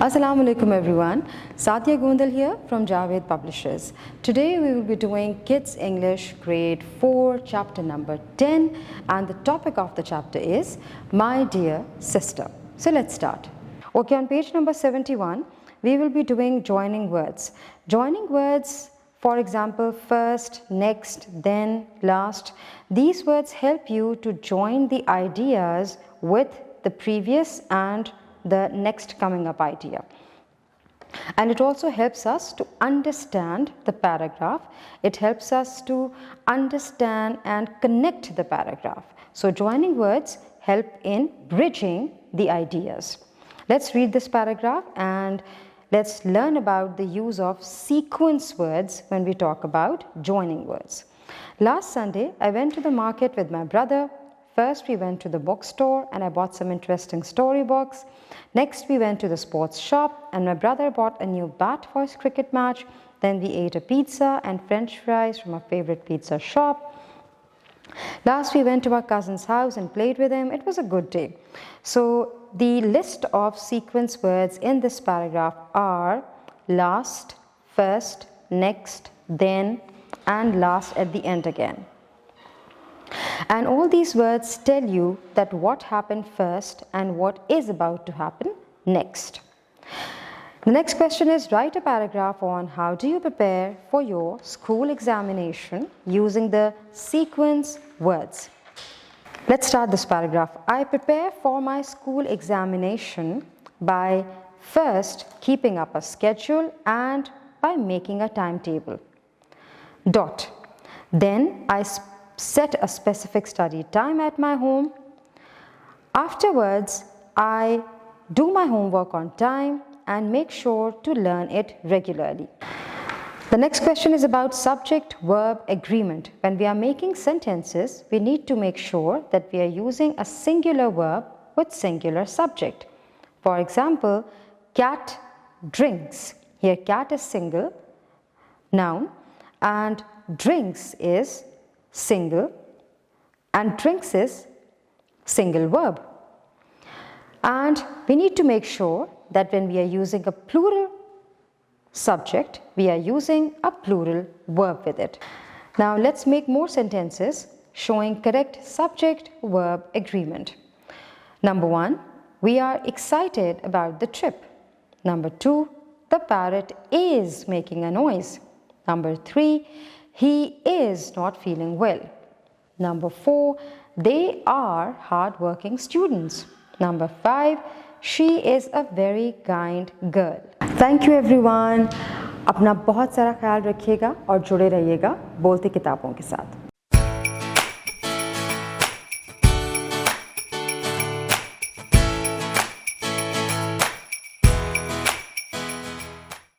Assalamu alaikum everyone. Satya Gondal here from Javed Publishers. Today we will be doing Kids English Grade 4 chapter number 10 and the topic of the chapter is My Dear Sister. So let's start. Okay, on page number 71 we will be doing joining words. Joining words, for example, first, next, then, last. These words help you to join the ideas with the previous and the next coming up idea, and it also helps us to understand the paragraph. It helps us to understand and connect the paragraph. So joining words help in bridging the ideas. Let's read this paragraph and let's learn about the use of sequence words when we talk about joining words. Last Sunday I went to the market with my brother. First we went to the bookstore and I bought some interesting storybooks. Next we went to the sports shop and my brother bought a new bat for his cricket match. Then we ate a pizza and french fries from our favorite pizza shop. Last we went to our cousin's house and played with him. It was a good day. So the list of sequence words in this paragraph are last, first, next, then, and last at the end again. And all these words tell you that what happened first and what is about to happen next. The next question is, write a paragraph on how do you prepare for your school examination using the sequence words. Let's start this paragraph. I prepare for my school examination by first keeping up a schedule and by making a timetable. Dot. Then I set a specific study time at my home. Afterwards, I do my homework on time and make sure to learn it regularly. The next question is about subject-verb agreement. When we are making sentences, we need to make sure that we are using a singular verb with singular subject. For example, cat drinks. Here cat is single noun and drinks is single and drinks is single verb. And we need to make sure that when we are using a plural subject, we are using a plural verb with it. Now let's make more sentences showing correct subject-verb agreement. Number 1, we are excited about the trip. Number 2, the parrot is making a noise. Number 3, he is not feeling well. Number 4, they are hard-working students. Number 5, she is a very kind girl. Thank you everyone. अपना बहुत सारा ख्याल रखिएगा और जुड़े रहिएगा बोलती किताबों के साथ.